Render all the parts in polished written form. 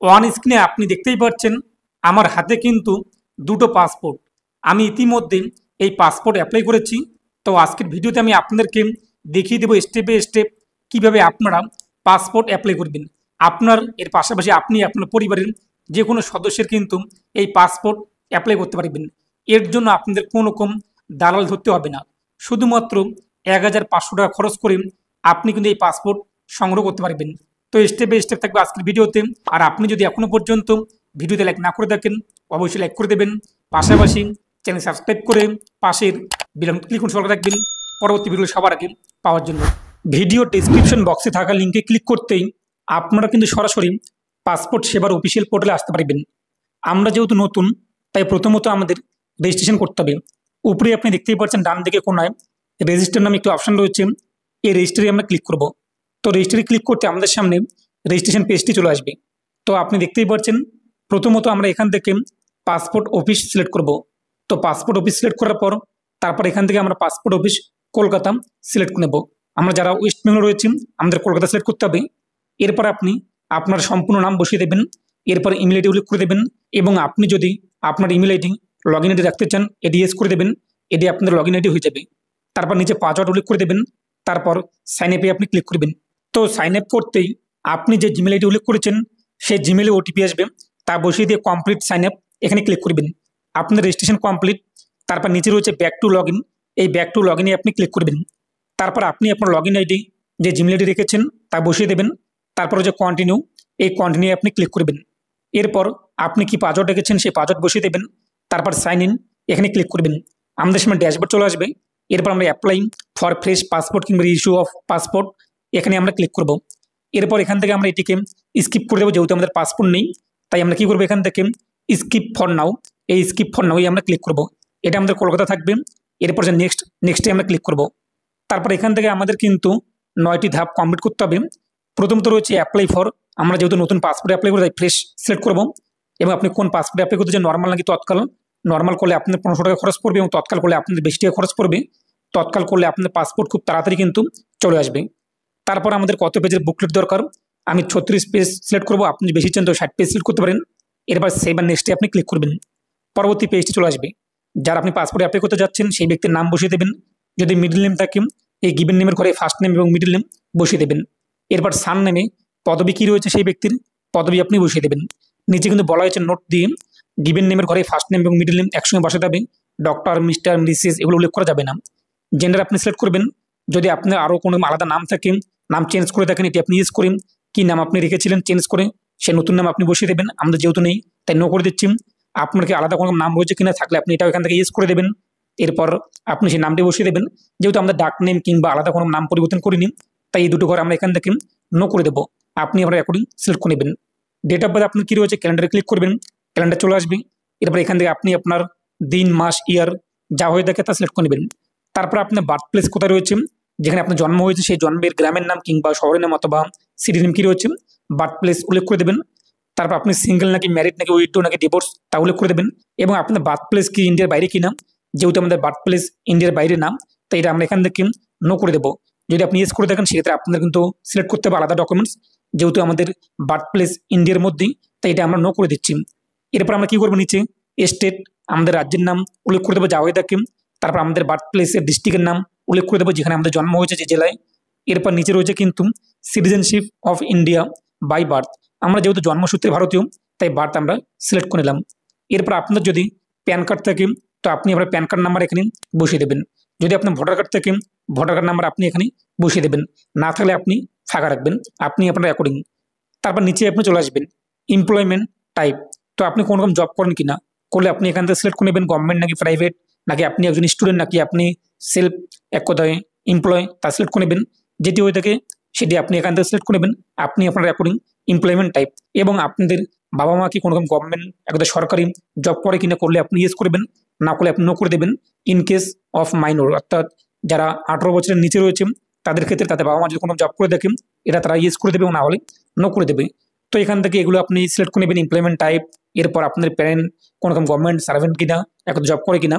One স্ক্রিনে আপনি দেখতেই পাচ্ছেন আমার হাতে কিন্তু দুটো পাসপোর্ট। আমি ইতিমধ্যে এই পাসপোর্ট অ্যাপ্লাই করেছি। তো আজকের ভিডিওতে আমি আপনাদেরকে দেখিয়ে দেবো স্টেপ বাই স্টেপ কীভাবে আপনারা পাসপোর্ট অ্যাপ্লাই করবেন। আপনার এর পাশাপাশি আপনি আপনার পরিবারের যে কোনো সদস্যের কিন্তু এই পাসপোর্ট অ্যাপ্লাই করতে পারবেন। এর জন্য আপনাদের কোনো রকম দালাল ধরতে হবে না। শুধুমাত্র ১,৫০০ টাকা খরচ করে আপনি কিন্তু এই পাসপোর্ট সংগ্রহ করতে পারবেন। তো স্টেপ বাই স্টেপ থাকবে আজকের ভিডিওতে। আর আপনি যদি এখনও পর্যন্ত ভিডিওতে লাইক না করে থাকেন অবশ্যই লাইক করে দেবেন, পাশাপাশি চ্যানেল সাবস্ক্রাইব করে পাশের বেল আইকন ক্লিক করে সঙ্গে রাখবেন পরবর্তী ভিডিও সবার আগে পাওয়ার জন্য। ভিডিও ডেসক্রিপশন বক্সে থাকা লিঙ্কে ক্লিক করতেই আপনারা কিন্তু সরাসরি পাসপোর্ট সেবার অফিসিয়াল পোর্টালে আসতে পারবেন। আমরা যেহেতু নতুন তাই প্রথমত আমাদের রেজিস্ট্রেশন করতে হবে। উপরে আপনি দেখতেই পাচ্ছেন ডান দিকে কোনায় রেজিস্টার নামে একটি অপশন রয়েছে, এই রেজিস্টারে আমরা ক্লিক করব। তো রেজিস্টারে ক্লিক করতে আমাদের সামনে রেজিস্ট্রেশন পেজটি চলে আসবে। তো আপনি দেখতেই পাচ্ছেন প্রথমত আমরা এখান থেকে পাসপোর্ট অফিস সিলেক্ট করব। তো পাসপোর্ট অফিস সিলেক্ট করার পর তারপর এখান থেকে আমরা পাসপোর্ট অফিস কলকাতা সিলেক্ট নেব। আমরা যারা ওয়েস্ট বেঙ্গল রয়েছি আমাদের কলকাতা সিলেক্ট করতে হবে। এরপর আপনি আপনার সম্পূর্ণ নাম বসিয়ে দেবেন, এরপর ইমেল আইডি উল্লেখ করে দেবেন এবং আপনি যদি আপনার email ID log in ID রাখতে চান এটি ইয়েস করে দেবেন, এটি আপনাদের লগ ইন আইডি হয়ে যাবে। তারপর নিচে পাসওয়ার্ড উল্লেখ করে দেবেন, তারপর সাইন আপে আপনি ক্লিক করবেন। তো সাইন আপ করতেই আপনি যে জিমেল আইডি উল্লেখ করেছেন সেই জিমেলে ওটিপি আসবে, তা বসিয়ে দিয়ে কমপ্লিট সাইন আপ এখানে ক্লিক করবেন। আপনার রেজিস্ট্রেশন কমপ্লিট। তারপর নিচে রয়েছে ব্যাক টু লগ ইন, এই ব্যাক টু লগ ইনে আপনি ক্লিক করবেন। তারপর আপনি আপনার লগ ইন আইডি যে জিমেল আইডি রেখেছেন তা বসিয়ে দেবেন, তারপর যে কন্টিনিউ, এই কন্টিনিউ আপনি ক্লিক করবেন। এরপর আপনি কি পাসওয়ার্ড রেখেছেন সেই পাসওয়ার্ড বসিয়ে দেবেন, তারপর সাইন ইন এখানে ক্লিক করবেন। আমাদের সামনে ড্যাশবোর্ড চলে আসবে। এরপর আমরা অ্যাপ্লাই ফর ফ্রেশ পাসপোর্ট কিংবা ইস্যু অফ পাসপোর্ট এখানে আমরা ক্লিক করব। এরপর এখান থেকে আমরা এটিকে স্কিপ করে দেবো, যেহেতু আমাদের পাসপোর্ট নেই তাই আমরা কী করবো এখান থেকে স্কিপ ফর নাও, এই স্কিপ ফর নাওই আমরা ক্লিক করব। এটা আমাদের কলকাতা থাকবে। এরপর যে নেক্সটে আমরা ক্লিক করব। তারপর এখান থেকে আমাদের কিন্তু 9টি ধাপ কমপ্লিট করতে হবে। প্রথমত রয়েছে অ্যাপ্লাই ফর, আমরা যেহেতু নতুন পাসপোর্ট অ্যাপ্লাই করে তাই ফ্রেশ সিলেক্ট করব এবং আপনি কোন পাসপোর্ট অ্যাপ্লাই করতে চান, নর্মাল নাকি তৎকাল। নর্মাল করলে আপনাদের 1500 টাকা খরচ পড়বে এবং তৎকাল করলে আপনাদের বেশি টাকা খরচ পড়বে। তৎকাল করলে আপনাদের পাসপোর্ট খুব তাড়াতাড়ি কিন্তু চলে আসবে। তারপর আমাদের কত পেজের বুকলেট দরকার, আমি 36 পেজ সিলেক্ট করব, আপনি বেশি চান তো 60 পেজ সিলেক্ট করতে পারেন। এরপর সেভ আর নেক্সটে আপনি ক্লিক করবেন, পরবর্তী পেজটি চলে আসবে। যারা আপনি পাসপোর্ট অ্যাপ্লাই করতে যাচ্ছেন সেই ব্যক্তির নাম বসিয়ে দেবেন, যদি মিডল নেম থাকে এই গিভেন নেমের ঘরে ফার্স্ট নেম এবং মিডল নেম বসিয়ে দেবেন। এরপর সান নেমে পদবি কী রয়েছে সেই ব্যক্তির পদবি আপনি বসিয়ে দেবেন। নিচে কিন্তু বলা হয়েছে নোট দিয়ে গিভেন নেমের ঘরে ফার্স্ট নেম এবং মিডল নেম একসঙ্গে বসাতে হবে, ডক্টর, মিস্টার, মিসেস এগুলো উল্লেখ করা যাবে না। জেন্ডার আপনি সিলেক্ট করবেন, যদি আপনার আরও কোনো আলাদা নাম থাকে, নাম চেঞ্জ করে থাকেন এটি আপনি ইউজ করেন, কী নাম আপনি রেখেছিলেন চেঞ্জ করে সে নতুন নাম আপনি বসিয়ে দেবেন। আমাদের যেহেতু নেই তাই নো করে দিচ্ছি। আপনার কি আলাদা কোনো নাম রয়েছে কিনা, থাকলে আপনি এটাও এখান থেকে ইউজ করে দেবেন। এরপর আপনি সেই নামটি বসিয়ে দেবেন, যেহেতু আমাদের ডাক নেম কিংবা আলাদা কোনো নাম পরিবর্তন করিনি তাই এই দুটো ঘর আমরা এখান থেকে নো করে দেবো। আপনি আপনার অ্যাকর্ডিং সিলেক্ট করে নেবেন। ডেট অফ বার্থ আপনার কী রয়েছে ক্যালেন্ডারে ক্লিক করবেন, ক্যালেন্ডার চলে আসবে। এরপর এখান থেকে আপনি আপনার দিন, মাস, ইয়ার যা হয়ে থাকে তা সিলেক্ট করে নেবেন। তারপর আপনার বার্থ প্লেস কোথায় রয়েছে, যেখানে আপনার জন্ম হয়েছে সেই জন্মের গ্রামের নাম কিংবা শহরের নাম অথবা সিটির নাম কী রয়েছে বার্থ প্লেস উল্লেখ করে দেবেন। তারপর আপনি সিঙ্গেল নাকি ম্যারিড নাকি উইডো নাকি ডিভোর্স তা উল্লেখ করে দেবেন এবং আপনার বার্থ প্লেস কি ইন্ডিয়ার বাইরে কিনা, যেহেতু আমাদের বার্থ প্লেস ইন্ডিয়ার বাইরে নাম তাই এটা আমরা এখান থেকে নো করে দেবো। যদি আপনি ইয়েস করে দেখেন সেক্ষেত্রে আপনাদের কিন্তু সিলেক্ট করতে হবে আলাদা ডকুমেন্টস, যেহেতু আমাদের বার্থ প্লেস ইন্ডিয়ার মধ্যেই তাই এটা আমরা নো করে দিচ্ছি। এরপর আমরা কী করবো নিচে স্টেট আমাদের রাজ্যের নাম উল্লেখ করে দেবো যা হয়ে থাকে, তারপর আমাদের বার্থ প্লেসের ডিস্ট্রিক্টের নাম উল্লেখ করে দেবো যেখানে আমাদের জন্ম হয়েছে যে জেলায়। এরপর নিচে রয়েছে কিন্তু citizenship of India by birth, আমরা যেহেতু জন্মসূত্রে ভারতীয় তাই বার্থ আমরা সিলেক্ট করে নিলাম। এরপর আপনার যদি প্যান কার্ড থাকে তো আপনি আপনার প্যান কার্ড নাম্বার এখানে বসিয়ে দেবেন, যদি আপনার ভোটার কার্ড থাকে ভোটার কার্ড নাম্বার আপনি এখানে বসিয়ে দেবেন, না থাকলে আপনি ফাঁকা রাখবেন আপনি আপনার অ্যাকর্ডিং। তারপর নিচে আপনি চলে আসবেন এমপ্লয়মেন্ট টাইপ, তো আপনি কোনো রকম জব করেন কিনা, করলে আপনি এখান থেকে সিলেক্ট করে নেবেন গভর্নমেন্ট নাকি প্রাইভেট, নাকি আপনি একজন স্টুডেন্ট নাকি আপনি সেলফ এক কথায় এমপ্লয় তা সিলেক্ট করে নেবেন। যেটি হয়ে থাকে সেটি আপনি এখান থেকে সিলেক্ট করে নেবেন আপনি আপনার অ্যাকর্ডিং এমপ্লয়মেন্ট টাইপ। এবং আপনাদের বাবা মা কি কোনো রকম গভর্নমেন্ট একটা সরকারি জব করে কিনা, করলে আপনি ইয়েস করবেন, না করলে আপনি নো করে দেবেন। ইন কেস অফ মাইনর অর্থাৎ যারা 18 বছরের নিচে রয়েছে তাদের ক্ষেত্রে তাদের বাবা মা যদি কোনো জব করে দেখেন এটা তারা ইয়েস করে দেবে, না হলে নো করে দেবে। তো এখান থেকে এগুলো আপনি সিলেক্ট করে নেবেন এমপ্লয়মেন্ট টাইপ। এরপর আপনাদের প্যারেন্ট কোনো রকম গভর্নমেন্ট সার্ভেন্ট কিনা, একটা জব করে কিনা,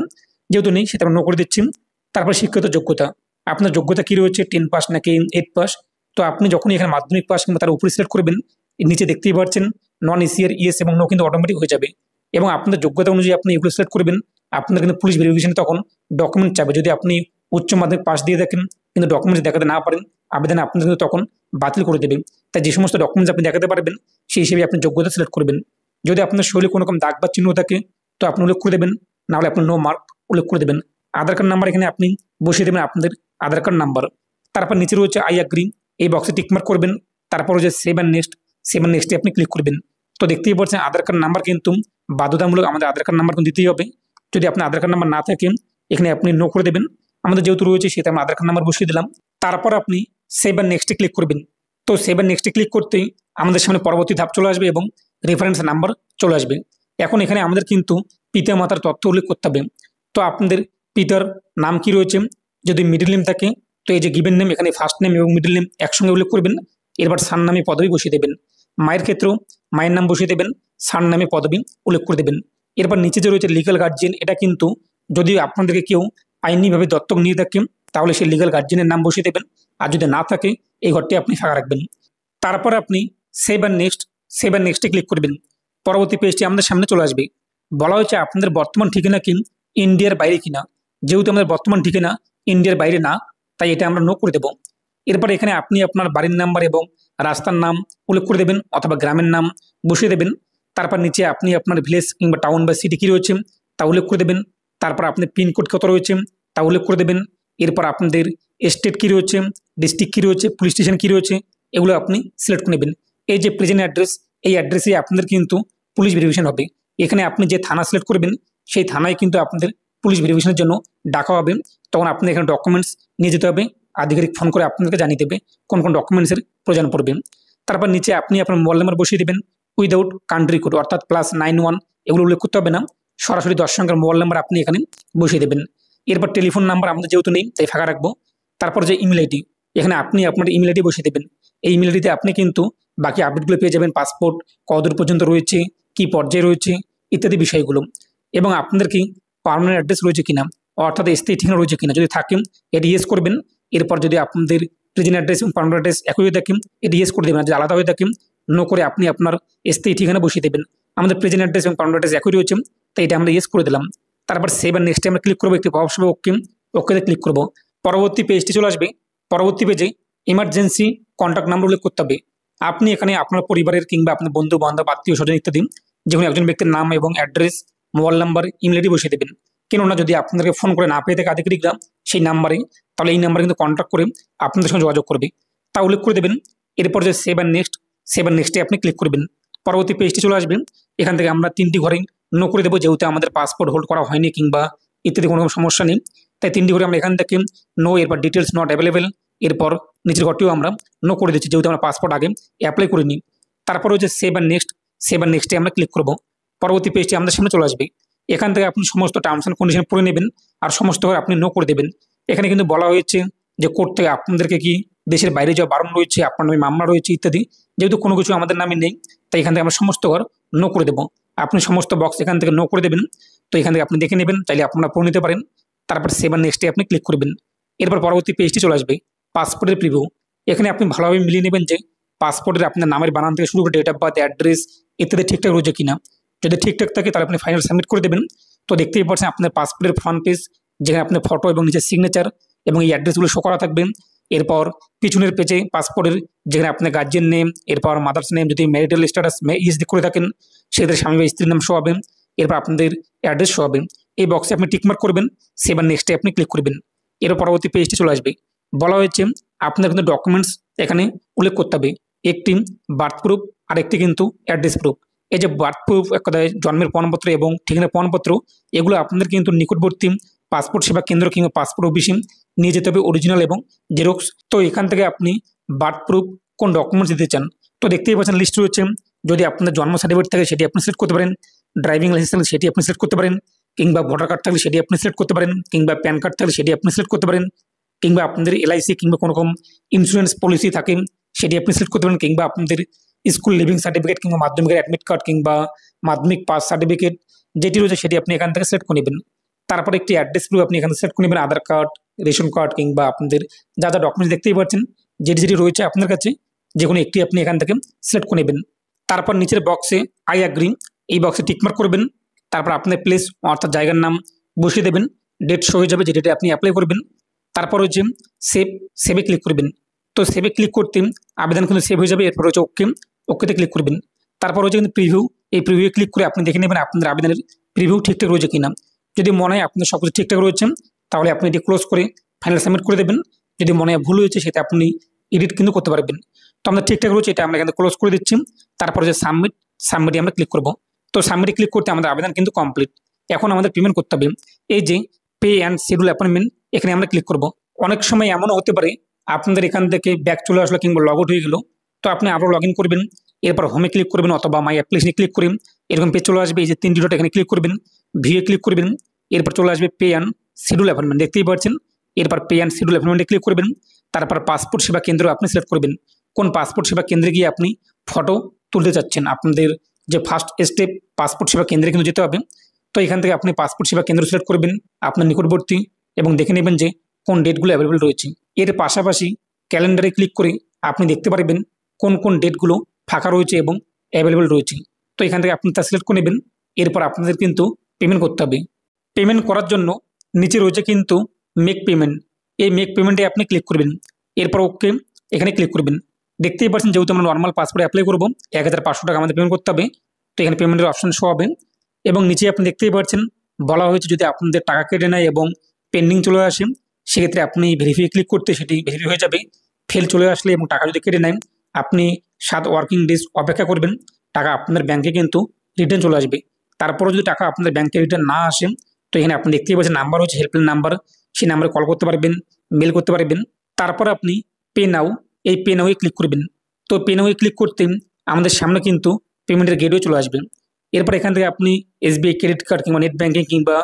যেহেতু নেই সেটা নো করে দিচ্ছি। তারপর শিক্ষিত যোগ্যতা, আপনার যোগ্যতা কী রয়েছে 10 পাস নাকি 8 পাস, তো আপনি যখনই এখানে মাধ্যমিক পাস কিংবা তার উপরে সিলেক্ট করবেন এর নিচে দেখতেই পাচ্ছেন নন এসিয়ার ইয়েস এবং নো কিন্তু অটোমেটিক হয়ে যাবে। এবং আপনাদের যোগ্যতা অনুযায়ী আপনি এগুলো সিলেক্ট করবেন। আপনাদের কিন্তু পুলিশ ভেরিফিকেশন তখন ডকুমেন্ট চাবে। যদি আপনি উচ্চ মাধ্যমিক পাস দিয়ে দেখেন কিন্তু ডকুমেন্টস দেখাতে না পারেন, আবেদন আপনাদের কিন্তু তখন বাতিল করে দেবে। তাই যে সমস্ত ডকুমেন্টস আপনি দেখাতে পারবেন সেই হিসেবে আপনি যোগ্যতা সিলেক্ট করবেন। যদি আপনার শরীরে কোনো রকম দাগ বা চিহ্ন থাকে তো আপনি উল্লেখ করে দেবেন, নাহলে আপনি নো মার্ক উল্লেখ করে দেবেন। আধার কার্ড নাম্বার এখানে আপনি বসিয়ে দেবেন আপনাদের আধার কার্ড নাম্বার। তারপর নিচে রয়েছে আই অ্যাগ্রি, এই বক্সে টিকমার্ক করবেন। তারপর হচ্ছে সেভ অ্যান্ড নেক্সটে আপনি ক্লিক করবেন। তো দেখতেই পাচ্ছেন আধার কার্ড নাম্বার কিন্তু বাধ্যতামূলক আমাদের আধার কার্ড নাম্বার কিন্তু দিতেই হবে। যদি আপনার আধার কার্ড নাম্বার না থাকে এখানে আপনি নো করে দেবেন। আমাদের যেহেতু রয়েছে সেটা আমরা আধার কার্ড নাম্বার বসিয়ে দিলাম। তারপর আপনি সেভ অ্যান্ড নেক্সটে ক্লিক করবেন। তো সেভ অ্যান্ড নেক্সটে ক্লিক করতেই আমাদের সামনে পরবর্তী ধাপ চলে আসবে এবং রেফারেন্স নাম্বার চলে আসবে। এখন এখানে আমাদের কিন্তু পিতা মাতার তথ্য উল্লেখ করতে হবে। তো আপনাদের পিতার নাম কি রয়েছে, যদি মিডল নেম থাকে তো এই যে গিভেন নেম এখানে ফার্স্ট নেম এবং মিডল নেম একসঙ্গে উল্লেখ করবেন। এরপর সার নামে পদবি বসিয়ে দেবেন। মায়ের ক্ষেত্রেও মায়ের নাম বসিয়ে দেবেন, সার নামে পদবি উল্লেখ করে দেবেন। এরপর নিচে যে রয়েছে লিগ্যাল গার্জিয়ান, এটা কিন্তু যদি আপনাদেরকে কেউ আইনিভাবে দত্তক নিয়ে থাকে তাহলে সেই লিগ্যাল গার্জিয়ানের নাম বসিয়ে দেবেন। আর যদি না থাকে এই ঘরটি আপনি ফাঁকা রাখবেন। তারপর আপনি সেভ অ্যান্ড নেক্সটে ক্লিক করবেন। পরবর্তী পেজটি আমাদের সামনে চলে আসবে। বলা হয়েছে আপনাদের বর্তমান ঠিকানা কি ইন্ডিয়ার বাইরে কিনা। যেহেতু আমাদের বর্তমান ঠিকানা ইন্ডিয়ার বাইরে না, তাই এটা আমরা নো করে দেব। এরপর এখানে আপনি আপনার বাড়ির নাম্বার এবং রাস্তার নাম উল্লেখ করে দেবেন অথবা গ্রামের নাম বসিয়ে দেবেন। তারপর নিচে আপনি আপনার ভিলেজ কিংবা টাউন বা সিটি কী রয়েছে তা উল্লেখ করে দেবেন। তারপর আপনার পিনকোড কত রয়েছে তা উল্লেখ করে দেবেন। এরপর আপনাদের স্টেট কী রয়েছে, ডিস্ট্রিক্ট কী রয়েছে, পুলিশ স্টেশন কী রয়েছে, এগুলো আপনি সিলেক্ট করে নেবেন। এই যে প্রেজেন্ট অ্যাড্রেস, এই অ্যাড্রেসে আপনাদের কিন্তু পুলিশ ভেরিফিকেশন হবে। এখানে আপনি যে থানা সিলেক্ট করবেন সেই থানায় কিন্তু আপনাদের পুলিশ ভেরিফিকেশনের জন্য ডাকা হবে। তখন আপনি এখানে ডকুমেন্টস নিয়ে যেতে হবে। আধিকারিক ফোন করে আপনাদেরকে জানিয়ে দেবে কোন কোন ডকুমেন্টসের প্রয়োজন পড়বে। তারপর নিচে আপনি আপনার মোবাইল নাম্বার বসিয়ে দেবেন উইদাউট কান্ট্রি কোড, অর্থাৎ +91 এগুলো উল্লেখ করতে হবে না। সরাসরি 10 সংখ্যার মোবাইল নাম্বার আপনি এখানে বসিয়ে দেবেন। এরপর টেলিফোন নাম্বার আমাদের যেহেতু নেই তাই ফাঁকা রাখবো। তারপর যে ইমেল আইডি, এখানে আপনি আপনার ইমেল আইডি বসিয়ে দেবেন। এই ইমেল আইডিতে আপনি কিন্তু বাকি আপডেটগুলো পেয়ে যাবেন, পাসপোর্ট কতদূর পর্যন্ত রয়েছে, কি পর্যায়ে রয়েছে ইত্যাদি বিষয়গুলো। এবং আপনাদের কি পার্মানেন্ট অ্যাড্রেস রয়েছে কিনা, অর্থাৎ স্থায়ী ঠিকানা রয়েছে কিনা, যদি থাকে এটি ইয়েস করবেন। এরপর যদি আপনাদের প্রেজেন্ট অ্যাড্রেস এবং পার্মানেন্ট অ্যাড্রেস একই হয়ে থাকে এটি ইয়েস করে দেবেন। যদি আলাদা হয়ে থাকে নো করে আপনি আপনার স্থায়ী ঠিকানা বসিয়ে দেবেন। আমাদের প্রেজেন্ট অ্যাড্রেস এবং পার্মানেন্ট অ্যাড্রেস একই রয়েছে তাই এটা আমরা ইয়েস করে দিলাম। তারপর সেভ অ্যান্ড নেক্সটে আমরা ক্লিক করবো। একটি পপ আসবে ওকেতে ক্লিক করব। পরবর্তী পেজটি চলে আসবে। পরবর্তী পেজে ইমার্জেন্সি কন্ট্যাক্ট নাম্বার উল্লেখ করতে হবে। আপনি এখানে আপনার পরিবারের কিংবা আপনার বন্ধু বান্ধব আত্মীয় স্বজন ইত্যাদি যে কোনো একজন ব্যক্তির নাম এবং address, mobile number, email ID বসিয়ে দেবেন। কেননা যদি আপনাদেরকে ফোন করে না পেয়ে থাকে আধিকারিকরা সেই নাম্বারে, তাহলে এই নাম্বারে কিন্তু কন্ট্যাক্ট করে আপনাদের সঙ্গে যোগাযোগ করবে, তা উল্লেখ করে দেবেন। এরপর যে সেভ অ্যান্ড নেক্সটে আপনি ক্লিক করবেন। পরবর্তী পেজটি চলে আসবে। এখান থেকে আমরা 3টি ঘরে নো করে দেবো, যেহেতু আমাদের পাসপোর্ট হোল্ড করা হয়নি কিংবা ইত্যাদি কোনো সমস্যা নেই। তাই 3টি ঘরে আমরা এখান থেকে নো, এরপর ডিটেলস নট অ্যাভেলেবেল, এরপর নিচের ঘরটিও আমরা নো করে দিচ্ছি যেহেতু আমরা পাসপোর্ট আগে অ্যাপ্লাই করিনি। তারপর হচ্ছে সেভ অ্যান্ড নেক্সটে আমরা ক্লিক করব। পরবর্তী পেজটি আমাদের সামনে চলে আসবে। এখান থেকে আপনি সমস্ত টার্মস অ্যান্ড কন্ডিশন পড়ে নেবেন আর সমস্ত ঘরে আপনি নো করে দেবেন। এখানে কিন্তু বলা হয়েছে যে কোর্ট থেকে আপনাদেরকে কি দেশের বাইরে যাওয়া বারণ রয়েছে, আপনার নামে মামলা রয়েছে ইত্যাদি। যেহেতু কোনো কিছু আমাদের নামে নেই তাই এখান থেকে আমরা সমস্ত ঘর নো করে দেবো। আপনি সমস্ত বক্স এখান থেকে নো করে দেবেন। তো এখান থেকে আপনি দেখে নেবেন, চাইলে আপনারা পড়ে নিতে পারেন। তারপর সেভ অ্যান্ড নেক্সটে আপনি ক্লিক করবেন। এরপর পরবর্তী পেজটি চলে আসবে পাসপোর্টের প্রিভিউ। এখানে আপনি ভালোভাবে মিলিয়ে নেবেন যে পাসপোর্টের আপনার নামের বানান থেকে শুরু করে ডেট অফ বার্থ, অ্যাড্রেস ইত্যাদি ঠিকঠাক রয়েছে কিনা। যদি ঠিকঠাক থাকে তাহলে আপনি ফাইনাল সাবমিট করে দেবেন। তো দেখতেই পাচ্ছেন আপনার পাসপোর্টের ফ্রন্ট পেজ, যেখানে আপনার ফটো এবং নিচে সিগনেচার এবং এই অ্যাড্রেসগুলো শো করা থাকবে। এরপর পিছনের পেজে পাসপোর্টের যেখানে আপনার গার্জিয়ান নেম, এরপর মাদার্স নেম, যদি ম্যারিটাল স্ট্যাটাস ইএসডি করে থাকেন সেক্ষেত্রে স্বামী বা স্ত্রীর নাম শো হবে। এরপর আপনাদের অ্যাড্রেস শো হবে। এই বক্সে আপনি টিকমার্ক করবেন, সেভ অ্যান্ড নেক্সটে আপনি ক্লিক করবেন। এর পরবর্তী পেজটি চলে আসবে। বলা হয়েছে আপনার কিন্তু ডকুমেন্টস এখানে উল্লেখ করতে হবে, একটি বার্থ প্রুফ আর একটি কিন্তু অ্যাড্রেস প্রুফ। এই যে বার্থ প্রুফ এক কথায় জন্মের প্রমাণপত্র এবং ঠিকানার প্রমাণপত্র, এগুলো আপনাদের কিন্তু নিকটবর্তী পাসপোর্ট সেবা কেন্দ্র কিংবা পাসপোর্ট অফিসে নিয়ে যেতে হবে, অরিজিনাল এবং জেরক্স। তো এখান থেকে আপনি বার্থ প্রুফ কোন ডকুমেন্টস দিতে চান তো দেখতেই পাচ্ছেন লিস্ট রয়েছে। যদি আপনার জন্ম সার্টিফিকেট থাকে সেটি আপনি সিলেক্ট করতে পারেন, ড্রাইভিং লাইসেন্স থাকলে সেটি আপনি সিলেক্ট করতে পারেন, কিংবা ভোটার কার্ড থাকলে সেটি আপনি সিলেক্ট করতে পারেন, কিংবা প্যান কার্ড থাকলে সেটি আপনি সিলেক্ট করতে পারেন, কিংবা আপনাদের এলআইসি কিংবা কোনো রকম ইন্স্যুরেন্স পলিসি থাকে সেটি আপনি সিলেক্ট করতে পারেন, কিংবা আপনাদের স্কুল লিভিং সার্টিফিকেট কিংবা মাধ্যমিকের অ্যাডমিট কার্ড কিংবা মাধ্যমিক পাস সার্টিফিকেট যেটি রয়েছে সেটি আপনি এখান থেকে সিলেক্ট করে নেবেন। তারপর একটি অ্যাড্রেস প্রুফ আপনি এখানে সিলেক্ট করে নেবেন, আধার কার্ড, রেশন কার্ড কিংবা আপনাদের যা যা ডকুমেন্টস দেখতেই পাচ্ছেন যেটি যেটি রয়েছে আপনার কাছে যে কোনো একটি আপনি এখান থেকে সিলেক্ট করে নেবেন। তারপর নিচের বক্সে আই অ্যাগ্রি, এই বক্সে টিকমার্ক করবেন। তারপর আপনার প্লেস অর্থাৎ জায়গার নাম বসিয়ে দেবেন, ডেট শো হয়ে যাবে যে ডেটে আপনি অ্যাপ্লাই করবেন। তারপর হচ্ছে সেভে ক্লিক করবেন। তো সেভে ক্লিক করতে আবেদন কিন্তু সেভ হয়ে যাবে। এরপর হচ্ছে ওকেতে ক্লিক করবেন। তারপর হচ্ছে কিন্তু প্রিভিউ, এই প্রিভিউ ক্লিক করে আপনি দেখে নেবেন আপনাদের আবেদনের প্রিভিউ ঠিকঠাক রয়েছে কিনা। যদি মনে হয় আপনার সব কিছু ঠিকঠাক রয়েছে তাহলে আপনি এটি ক্লোজ করে ফাইনাল সাবমিট করে দেবেন। যদি মনে হয় ভুল হয়েছে সেটা আপনি এডিট কিন্তু করতে পারবেন। তো আমরা ঠিকঠাক রয়েছে এটা আমরা এখানে ক্লোজ করে দিচ্ছি। তারপর যে সাবমিটে আমরা ক্লিক করব। তো সাবমিটে ক্লিক করতে আমাদের আবেদন কিন্তু কমপ্লিট। এখন আমাদের পেমেন্ট করতে হবে। এই যে পে অ্যান্ড শিডিউল অ্যাপয়েন্টমেন্ট, এখানে আমরা ক্লিক করব। অনেক সময় এমনও হতে পারে আপনাদের এখান থেকে ব্যাক চলে আসলো কিংবা লগ আউট হয়ে গেল, তো আপনি আবার লগ ইন করবেন। এরপর হোমে ক্লিক করবেন অথবা মাই অ্যাপ্লিকেশনে ক্লিক করেন, এরকম পেজ চলে আসবে। এই যে 3 ডট এখানে ক্লিক করবেন, ভিএ ক্লিক করবেন। এরপর চলে আসবে পে অ্যান্ড শিডিউল অ্যাপয়েন্টমেন্ট, দেখতেই পাচ্ছেন। এরপর পে অ্যান্ড শিডিউল অ্যাপয়েন্টমেন্টে ক্লিক করবেন। তারপর পাসপোর্ট সেবা কেন্দ্র আপনি সিলেক্ট করবেন, কোন পাসপোর্ট সেবা কেন্দ্রে গিয়ে আপনি ফটো তুলতে চাচ্ছেন। আপনাদের যে ফার্স্ট স্টেপ পাসপোর্ট সেবা কেন্দ্রে কিন্তু যেতে হবে। তো এখান থেকে আপনি পাসপোর্ট সেবা কেন্দ্র সিলেক্ট করবেন আপনার নিকটবর্তী এবং দেখে নেবেন যে কোন ডেটগুলো অ্যাভেলেবেল রয়েছে। এর পাশাপাশি ক্যালেন্ডারে ক্লিক করে আপনি দেখতে পারবেন কোন কোন ডেটগুলো ফাঁকা রয়েছে এবং অ্যাভেলেবেল রয়েছে। তো এখান থেকে আপনি তা সিলেক্ট করে নেবেন। এরপর আপনাদের কিন্তু পেমেন্ট করতে হবে। পেমেন্ট করার জন্য নিচে রয়েছে কিন্তু মেক পেমেন্ট, এই মেক পেমেন্টে আপনি ক্লিক করবেন। এরপর ওকে এখানে ক্লিক করবেন। দেখতেই পাচ্ছেন যেহেতু আমরা নর্মাল পাসপোর্ট অ্যাপ্লাই করবো 1500 টাকা আমাদের পেমেন্ট করতে হবে। তো এখানে পেমেন্টের অপশন শো হবে এবং নিচে আপনি দেখতেই পাচ্ছেন বলা হয়েছে যদি আপনাদের টাকা কেটে নেয় এবং পেন্ডিং চলে আসে সেক্ষেত্রে আপনি ভেরিফাই ক্লিক করতে সেটি ভেরিফাই হয়ে যাবে। ফেল চলে আসলে এবং টাকা যদি কেটে নেন আপনি 7 ওয়ার্কিং ডেজ অপেক্ষা করবেন, টাকা আপনার ব্যাংকে কিন্তু রিটার্ন চলে আসবে। তারপরে যদি টাকা আপনাদের ব্যাংকে রিটার্ন না আসে তো এখানে আপনি দেখতেই পাচ্ছেন নাম্বার হচ্ছে হেল্পলাইন নাম্বার, সেই নাম্বারে কল করতে পারবেন, মেল করতে পারবেন। তারপর আপনি পে নাও, এই পে নাওয়ে ক্লিক করবেন। তো পে নাওয়ে ক্লিক করতে আমাদের সামনে কিন্তু পেমেন্টের গেটওয়ে চলে আসবে। এরপর এখান থেকে আপনি এসবিআই ক্রেডিট কার্ড কিংবা নেট ব্যাঙ্কিং কিংবা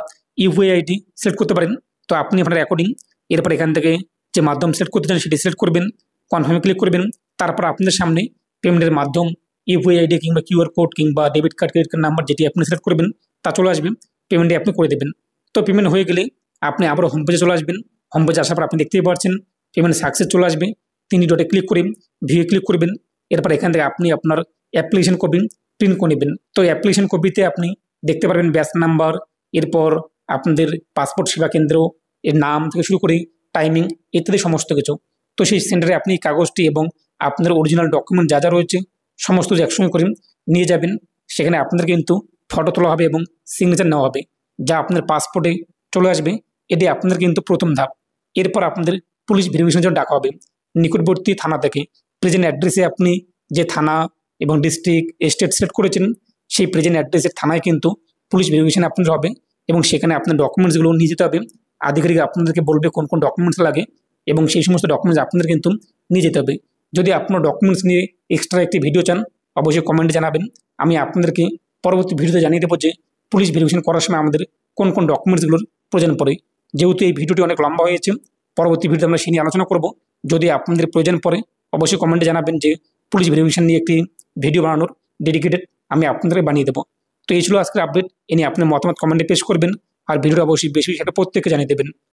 ইউপিআই আইডি সিলেক্ট করতে পারেন। তো আপনি আপনার অ্যাকর্ডিং এরপর এখান থেকে যে মাধ্যম সিলেক্ট করতে চান সেটি সিলেক্ট করবেন, কনফার্মে ক্লিক করবেন। তারপর আপনাদের সামনে পেমেন্টের মাধ্যম ইউপিআই আইডি কিংবা কিউআর কোড কিংবা debit card credit card number যেটি আপনি সিলেক্ট করবেন তা চলে আসবে। পেমেন্টে আপনি করে দেবেন। তো পেমেন্ট হয়ে গেলে আপনি আবার হোম পেজে চলে আসবেন। হোম পেজে আসার পর আপনি দেখতেই পাচ্ছেন পেমেন্ট সাকসেস চলে আসবে। 3 ডটে ক্লিক করে ভিএ ক্লিক করবেন। এরপর এখান থেকে আপনি আপনার অ্যাপ্লিকেশন কপি প্রিন্ট করে নেবেন। তো অ্যাপ্লিকেশন কপিতে আপনি দেখতে পারবেন ব্যাচ নাম্বার, এরপর আপনাদের পাসপোর্ট সেবা কেন্দ্র এর নাম থেকে শুরু করে টাইমিং ইত্যাদি সমস্ত কিছু। তো সেই সেন্টারে আপনি কাগজটি এবং আপনার অরিজিনাল ডকুমেন্ট যা যা রয়েছে সমস্ত একসঙ্গে করে নিয়ে যাবেন। সেখানে আপনাদের কিন্তু ফটো তোলা হবে এবং সিগনেচার নেওয়া হবে, যা আপনার পাসপোর্টে চলে আসবে। এটি আপনাদের কিন্তু প্রথম ধাপ। এরপর আপনাদের পুলিশ ভেরিফিকেশনের জন্য ডাকা হবে নিকটবর্তী থানা থেকে। প্রেজেন্ট অ্যাড্রেসে আপনি যে থানা এবং ডিস্ট্রিক্ট স্টেট সিলেক্ট করেছেন সেই প্রেজেন্ট অ্যাড্রেসের থানায় কিন্তু পুলিশ ভেরিফিকেশন আপনাদের হবে এবং সেখানে আপনার ডকুমেন্টসগুলো নিয়ে যেতে হবে। আধিকারিক আপনাদেরকে বলবে কোন কোন ডকুমেন্টস লাগে এবং সেই সমস্ত ডকুমেন্টস আপনাদের কিন্তু নিয়ে যেতে হবে। যদি আপনার ডকুমেন্টস নিয়ে এক্সট্রা একটি ভিডিও চান অবশ্যই কমেন্টে জানাবেন। আমি আপনাদেরকে পরবর্তী ভিডিওতে জানিয়ে দেবো যে পুলিশ ভেরিফিকেশন করার সময় আমাদের কোন কোন ডকুমেন্টসগুলোর প্রয়োজন পড়ে। যেহেতু এই ভিডিওটি অনেক লম্বা হয়েছে পরবর্তী ভিডিওতে আমরা সেই নিয়ে আলোচনা করব। যদি আপনাদের প্রয়োজন পড়ে অবশ্যই কমেন্টে জানাবেন যে পুলিশ ভেরিফিকেশন নিয়ে একটি ভিডিও বানানোর ডেডিকেটেড আমি আপনাদের বানিয়ে দেবো। তো এই ছিল আজকের আপডেট। এ নিয়ে আপনার মতামত কমেন্টে পেশ করবেন আর ভিডিওটা অবশ্যই বেশি বেশি প্রত্যেককে জানিয়ে দেবেন।